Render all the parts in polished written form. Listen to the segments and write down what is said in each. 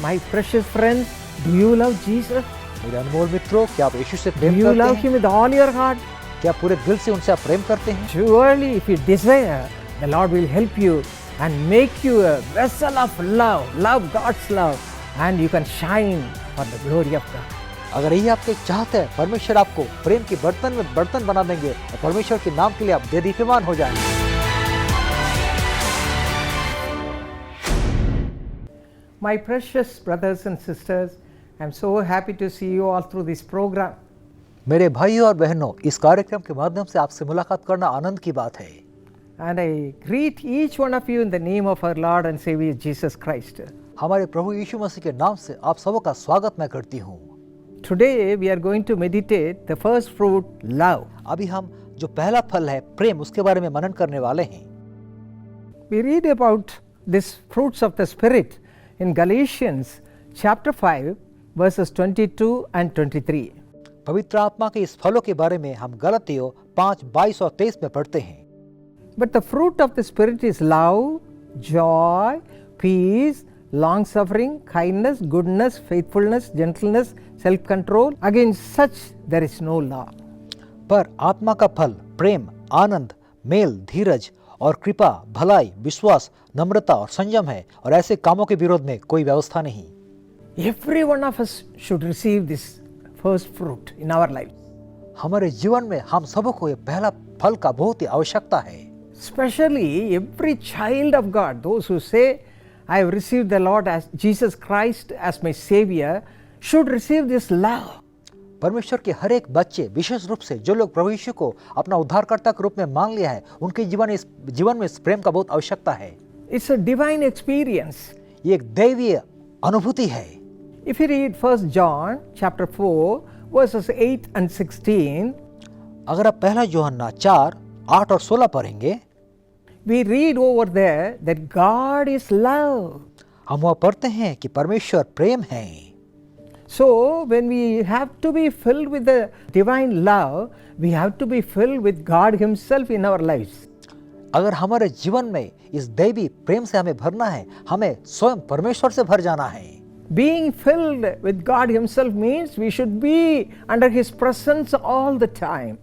My precious friends, do you love Jesus? मेरे अनमोल मित्रों, क्या आप यीशु से Do प्रेम you करते love हैं? Him with all your heart? क्या पूरे दिल से उनसे आप प्रेम करते हैं? Surely, if you desire, the Lord will help you and make you a vessel of love, love God's love, and you can shine for the glory of God. अगर यही आपकी चाहत है, परमेश्वर आपको प्रेम की बर्तन में बर्तन बना देंगे और परमेश्वर के नाम के लिए आप देदीप्यमान हो जाएंगे। My precious brothers and sisters, I am so happy to see you all through this program. मेरे भाइयों और बहनों, इस कार्यक्रम के माध्यम से आपसे मुलाकात करना आनंद की बात है। And I greet each one of you in the name of our Lord and Savior Jesus Christ. हमारे प्रभु यीशु मसीह के नाम से आप सबों का स्वागत मैं करती हूँ। Today we are going to meditate the first fruit, love. अभी हम जो पहला फल है प्रेम, उसके बारे में मनन करने वाले हैं। We read about these fruits of the Spirit in Galatians chapter 5 verses 22 and 23. पवित्र आत्मा के इस फलों के बारे में हम गलतियों 5:22 और 23 में पढ़ते हैं। But the fruit of the Spirit is love, joy, peace, long-suffering, kindness, goodness, faithfulness, gentleness, self-control. Against such there is no law. पर आत्मा का फल प्रेम, आनंद, मेल, धीरज और कृपा, भलाई, विश्वास, नम्रता और संयम है और ऐसे कामों के विरोध में कोई व्यवस्था नहीं। Every one of us should receive this first fruit in our life. हमारे जीवन में हम सबों को ये पहला फल का बहुत ही आवश्यकता है। Especially every child of God, those who say, I have received the Lord as Jesus Christ as my Savior, should receive this love. परमेश्वर के हर एक बच्चे, विशेष रूप से जो लोग प्रभु यीशु को अपना उद्धारकर्ता के रूप में मान लिया है, उनके जीवन में इस प्रेम का बहुत आवश्यकता है। It's a divine experience. ये एक दैवीय अनुभूति है। If you read 1 John chapter 4 verses 8 and 16, अगर आप पहला यूहन्ना 4, 8 और 16 पढ़ेंगे, we read over there that God is love. हम वह पढ़ते हैं कि परमेश्वर प्रेम है। So when we have to be filled with the divine love, we have to be filled with God Himself in our lives. अगर हमारे जीवन में इस दैवी प्रेम से हमें भरना है, हमें स्वयं परमेश्वर से भर जाना है। Being filled with God Himself means we should be under His presence all the time.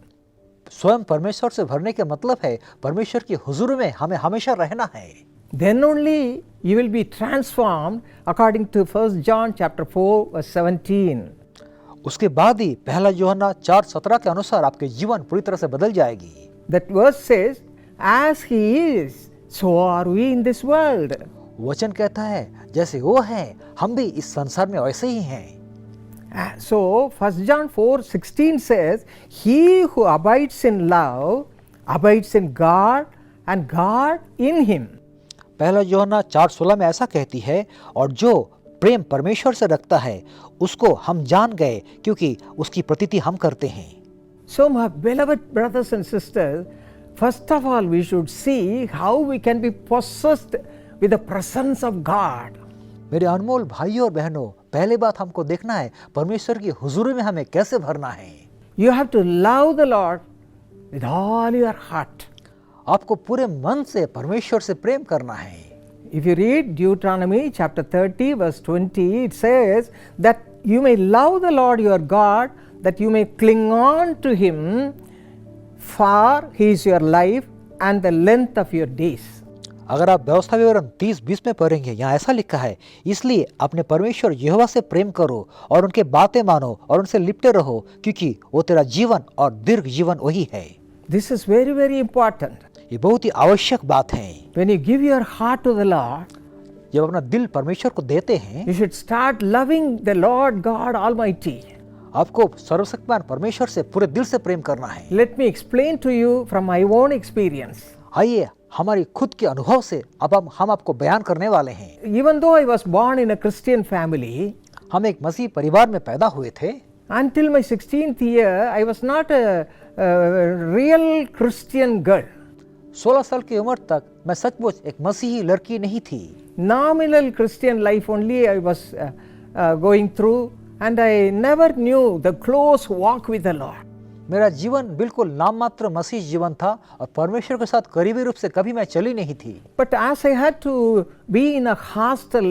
स्वयं परमेश्वर से भरने का मतलब है परमेश्वर की हुजूरी में हमें हमेशा रहना है। Then only you will be transformed according to 1 John chapter 4 verse 17. उसके बाद ही पहला यूहन्ना 4:17 के अनुसार आपके जीवन पूरी तरह से बदल जाएगी। That verse says, as He is, so are we in this world. वचन कहता है जैसे वो है, हम भी इस संसार में वैसे ही हैं। So 1 John 4:16 says, he who abides in love abides in God and God in him. पहला यूहन्ना 4:16 में ऐसा कहती है, और जो प्रेम परमेश्वर से रखता है उसको हम जान गए क्योंकि उसकी प्रतीति हम करते हैं। So my beloved brothers and sisters, first of all we should see how we can be possessed with the presence of God. मेरे अनमोल भाइयों और बहनों, पहले बात हमको देखना है परमेश्वर की हुजूरी में हमें कैसे भरना है। You have to love the Lord with all your heart. आपको पूरे मन से परमेश्वर से प्रेम करना है। If you read Deuteronomy chapter 30 verse 20, it says that you may love the Lord your God, that you may cling on to Him, for He is your life and the length of your days. अगर आप व्यवस्था विवरण 30:20 में पढ़ेंगे, यहाँ ऐसा लिखा है, इसलिए अपने परमेश्वर यहोवा से प्रेम करो और उनके बातें मानो और उनसे लिपटे रहो, क्योंकि वो तेरा जीवन और दीर्घ जीवन वही है। This is very, very important. ये बहुत ही आवश्यक बात है। When you give your heart to the Lord, जब अपना दिल परमेश्वर को देते हैं, you should start loving the Lord God Almighty. आपको सर्वशक्तिमान परमेश्वर से पूरे दिल से प्रेम करना है। Let me explain to you from my own experience. आइए हमारी खुद के अनुभव से अब हम आपको बयान करने वाले हैं। Even though I was born in a Christian family, हम एक मसीह परिवार में पैदा हुए थे। until my 16th year, I was not a real Christian girl. 16 साल की उम्र तक मैं सचमुच एक मसीही लड़की नहीं थी। Nominal Christian life only I was going through, and I never knew the close walk with the Lord. मेरा जीवन बिल्कुल नाम मात्र मसीह जीवन था और परमेश्वर के साथ करीबी रूप से कभी मैं चली नहीं थी। But as I had to be in a hostel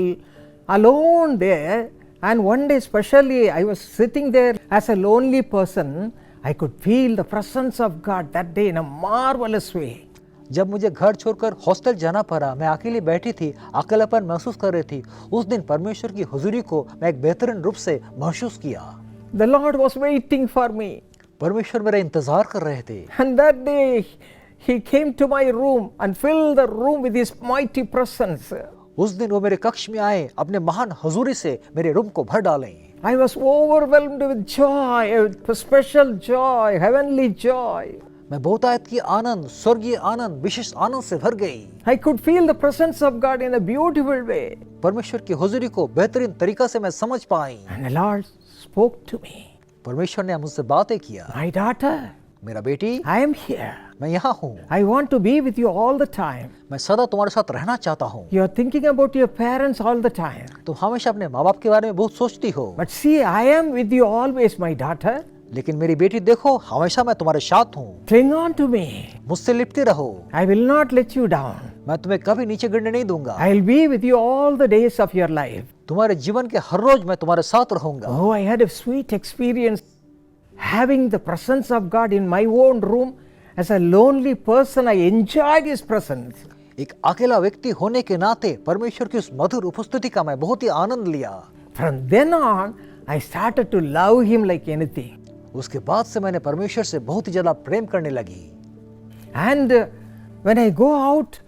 alone there, and one day especially I was sitting there as a lonely person. I could feel the presence of God that day in a marvelous way. जब मुझे घर छोड़कर hostel जाना पड़ा, मैं अकेली बैठी थी, अकेलापन महसूस कर रही थी। उस दिन परमेश्वर की हुजूरी को मैं एक बेहतरीन रूप से महसूस किया। The Lord was waiting for me. परमेश्वर मेरा इंतजार कर रहे थे। And that day He came to my room and filled the room with His mighty presence. उस दिन वो मेरे कक्ष में आए, अपने महान हुजूरी से मेरे रूम को भर डाले। I was overwhelmed with joy, with special joy, heavenly joy. मैं बहुतायत की आनंद, स्वर्गीय आनंद, विशेष आनंद से भर गई। I could feel the presence of God in a beautiful way. परमेश्वर की हुजूरी को बेहतरीन तरीका से मैं समझ पाई। And the Lord spoke to me. परमेश्वर ने मुझसे बातें किया। My daughter, मेरा बेटी, I am here. मैं यहाँ हूँ। I want to be with you all the time. मैं सदा तुम्हारे साथ रहना चाहता हूँ। You are thinking about your parents all the time. तुम हमेशा अपने माँ बाप के बारे में बहुत सोचती हो। But see, I am with you always, my daughter. लेकिन मेरी बेटी देखो, हमेशा मैं तुम्हारे साथ हूँ। Cling on to me. मुझसे लिपटे रहो। I will not let you down. मैं तुम्हें कभी नीचे गिरने नहीं दूंगा। I will be with you all the days of your life. तुम्हारे जीवन के हर रोज मैं तुम्हारे साथ रहूंगा। Oh, I had a sweet experience having the presence of God in my own room. As a lonely person, I enjoyed His presence. एक अकेला व्यक्ति होने के नाते परमेश्वर की उस मधुर उपस्थिति का मैं बहुत ही आनंद लिया। From then on, I started to love Him like anything. उसके बाद से मैंने परमेश्वर से बहुत ही ज्यादा प्रेम करने लगी। And when I go out,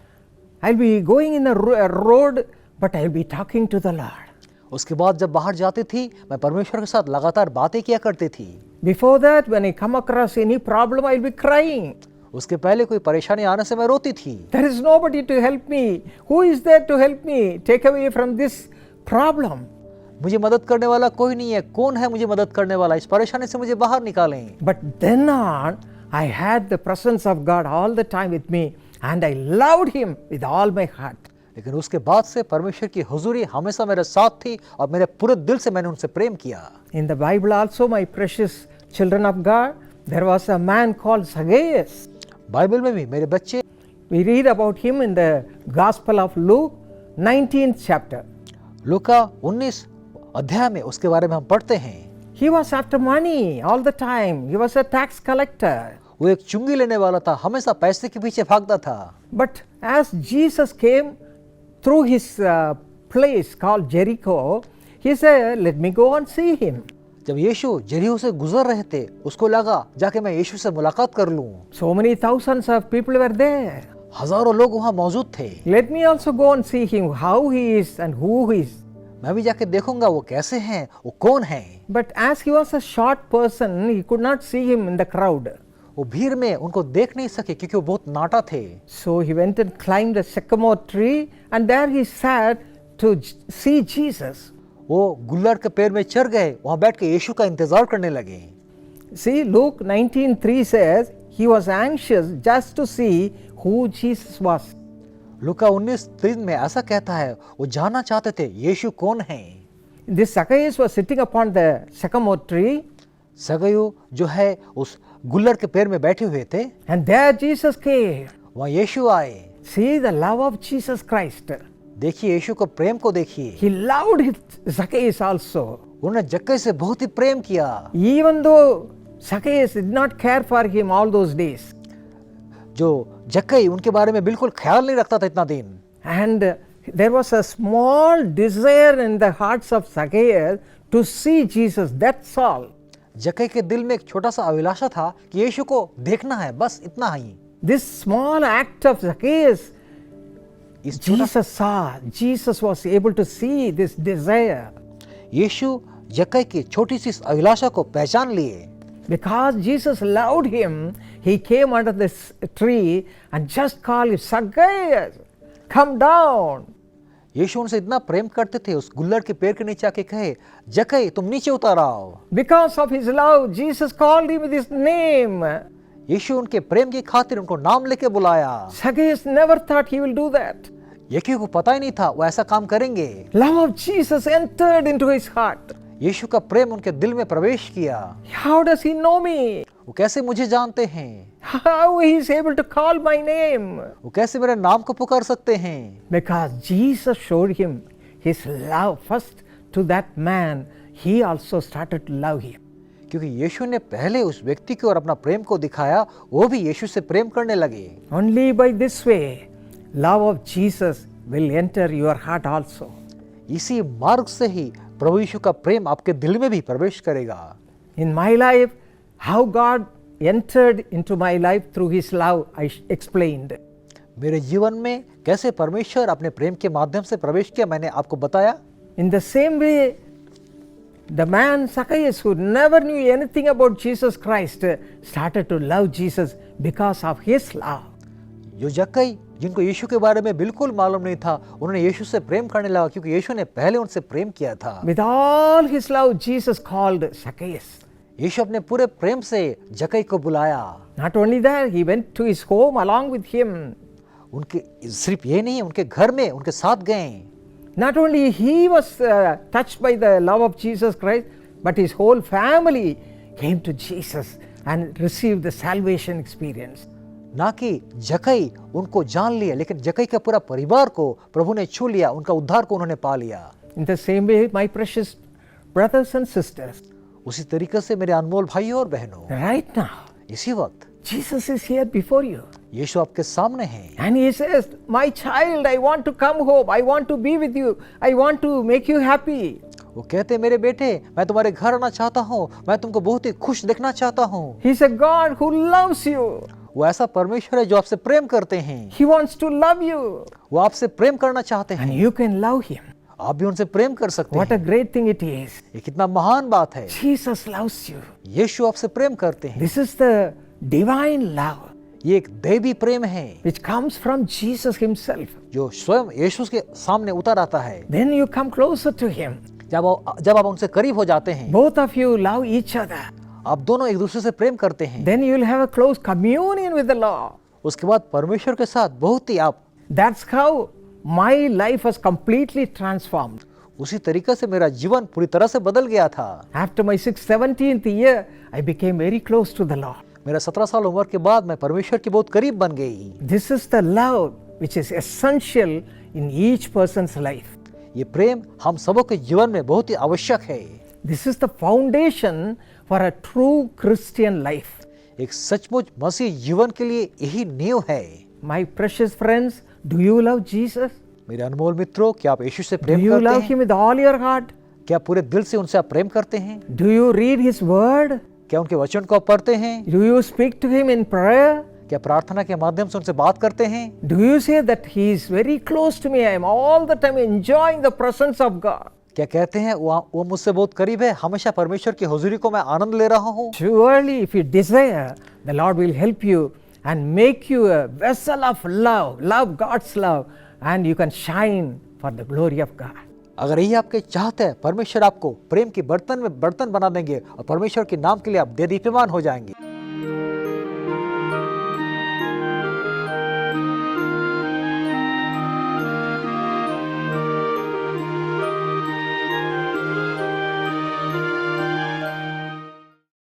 I'll be going in a road, but I'll be talking to the Lord. उसके बाद जब बाहर जाती थी, मैं परमेश्वर के साथ लगातार बातें किया करती थी। Before that, when I come across any problem, I'll be crying. उसके पहले कोई परेशानी आने से मैं रोती थी। There is nobody to help me. Who is there to help me take away from this problem? मुझे मदद करने वाला कोई नहीं है। कौन है मुझे मदद करने वाला? इस परेशानी से मुझे बाहर निकालें। But then on, I had the presence of God all the time with me, and I loved Him with all my heart. लेकिन उसके बाद से परमेश्वर की हुजूरी हमेशा मेरे साथ थी और मेरे पूरे दिल से मैंने उनसे प्रेम किया। In the Bible also, my precious children of God, there was a man called Zacchaeus. Bible में भी मेरे बच्चे, We read about him in the Gospel of Luke, 19th chapter. लूका 19 अध्याय में उसके बारे में हम पढ़ते हैं। He was after money all the time. He was a tax collector. वो एक चुंगी लेने वाला था, हमेशा पैसे के पीछे भागता था। But as Jesus came through his place called Jericho, he said, "Let me go and see him." जब यीशु जरीहो से गुजर रहे थे, उसको लगा जाके मैं यीशु से मुलाकात कर लूं। So many thousands of people were there. हजारों लोग वहां मौजूद थे। Let me also go and see him, how he is and who he is. मैं भी जाके देखूंगा वो कैसे हैं, वो कौन हैं। But as he was a short person, he could not see him in the crowd. वो भीड़ में उनको देख नहीं सके क्योंकि वो बहुत नाटा थे। So he went and climbed a sycamore tree, and there he sat to see Jesus. वो गुल्लड़ के पेड़ में चढ़ गए, वहां बैठ के यीशु का इंतजार करने लगे। See, Luke 19:3 says he was anxious just to see who Jesus was. लूका 19:3 में ऐसा कहता है, वो जानना चाहते थे यीशु कौन है। This Zacchaeus was sitting upon the sycamore tree, सगयु जो है उस गुल्लड़ के पेड़ में बैठे हुए थे। and there Jesus came. वहां यीशु आए। See the love of Jesus Christ. देखिए यीशु को प्रेम को देखिए। He loved Zacchaeus also. उन्होंने जक्कई से बहुत ही प्रेम किया। Even though Zacchaeus did not care for him all those days. जो जक्कई उनके बारे में बिल्कुल ख्याल नहीं रखता था इतना दिन। And there was a small desire in the hearts of Zacchaeus to see Jesus. That's all. जक्कई के दिल में एक छोटा सा अभिलाषा था कि यीशु को देखना है, बस इतना ही। This small act of Zacchaeus, इस छोटा Jesus saw. Jesus was able to see this desire. यीशु जक्कई की छोटी सी इस अभिलाषा को पहचान लिए। Because Jesus loved him, he came under this tree and just called him, Zacchaeus, come down. यीशु उनसे इतना प्रेम करते थे, उस गुल्लड़ के पेड़ के नीचे आके कहे, जक्कई तुम नीचे उतर आओ। Because of his love, Jesus called him with his name. यीशु उनके प्रेम की खातिर उनको नाम लेके बुलाया। Zacchaeus never thought he will do that. यीशु को पता ही नहीं था वो ऐसा काम करेंगे। Love of Jesus entered into his heart. यीशु का प्रेम उनके दिल में प्रवेश किया। How does he know me? वो कैसे मुझे जानते हैं? How he is able to call my name? वो कैसे मेरे नाम को पुकार सकते हैं? Because Jesus showed him his love first to that man, he also started to love him. क्योंकि यीशु ने पहले उस व्यक्ति की ओर अपना प्रेम को दिखाया, वो भी यीशु से प्रेम करने लगे। Only by this way, love of Jesus will enter your heart also. इसी मार्ग से ही प्रभु यीशु का प्रेम आपके दिल में भी प्रवेश करेगा। In my life, how God entered into my life through his love, I explained. मेरे जीवन में कैसे परमेश्वर अपने प्रेम के माध्यम से प्रवेश किया, मैंने आपको बताया। In the same way, the man Zacchaeus, who never knew anything about Jesus Christ, started to love Jesus because of his love. जो जक्कई, जिनको यीशु के बारे में बिल्कुल मालूम नहीं था, उन्होंने यीशु से प्रेम करने लगा क्योंकि यीशु ने पहले उनसे प्रेम किया था। With all his love, Jesus called Zacchaeus. यीशु अपने पूरे प्रेम से जक्कई को बुलाया। Not only that, he went to his home along with him. उनके सिर्फ ये नहीं, उनके घर में उनके साथ गए। Not only he was touched by the love of Jesus Christ, but his whole family came to Jesus and received the salvation experience. ना कि जक्कई उनको जान लिया, लेकिन जक्कई का पूरा परिवार को प्रभु ने छू लिया, उनका उद्धार को उन्होंने पा लिया। In the same way, my precious brothers and sisters, उसी तरीके से मेरे अनमोल भाइयों और बहनों, right now, इसी वक्त Jesus is here before you. यीशु आपके सामने है। And he says, my child, I want to come home. I want to be with you. I want to make you happy. वो कहते, मेरे बेटे, मैं तुम्हारे घर आना चाहता हूँ, मैं तुमको बहुत ही खुश देखना चाहता हूँ। He's a God who loves you. वो ऐसा परमेश्वर है जो आपसे प्रेम करते हैं। He wants to love you. वो आपसे प्रेम करना चाहते And हैं। you can love him. आप भी उनसे प्रेम कर सकते What a हैं। great thing it is. ये कितना महान बात है। Jesus loves you. यीशु आपसे प्रेम करते हैं। This is the divine love ये एक दैवी प्रेम है which comes from Jesus himself. जो स्वयं यीशु के सामने उतर आता है। Then you come closer to him. जब आप उनसे करीब हो जाते हैं, Both of you love each other. आप दोनों एक दूसरे से प्रेम करते हैं। Then you will have a close communion with the Lord. उसके बाद परमेश्वर के साथ बहुत ही आप, That's how my life was completely transformed. उसी तरीके से मेरा जीवन पूरी तरह से बदल गया था। After my 17th year, I became very close to the Lord. मेरा 17 साल उम्र के बाद मैं परमेश्वर के बहुत करीब बन गई। This is the love which is essential in each person's life. ये प्रेम हम सबों के जीवन में बहुत ही आवश्यक है। This is the foundation for a true Christian life. एक सचमुच मसीह जीवन के लिए यही नींव है। My precious friends, do you love Jesus? मेरे अनमोल मित्रों, क्या आप यीशु से Do प्रेम you करते love हैं? him with all your heart? क्या पूरे दिल से उनसे आप प्रेम करते हैं? Do you read his word? क्या उनके वचन को आप पढ़ते हैं? Do you speak to him in prayer? क्या प्रार्थना के माध्यम से उनसे बात करते हैं? Do you say that he is very close to me? I am all the time enjoying the presence of God. क्या कहते हैं वो मुझसे बहुत करीब है, हमेशा परमेश्वर की हुजूरी को मैं आनंद ले रहा हूँ? Surely, if you desire, the Lord will help you and make you a vessel of love, love God's love, and you can shine for the glory of God. अगर यही आपके चाहते हैं, परमेश्वर आपको प्रेम के बर्तन में बर्तन बना देंगे और परमेश्वर के नाम के लिए आप दीप्यमान हो जाएंगे।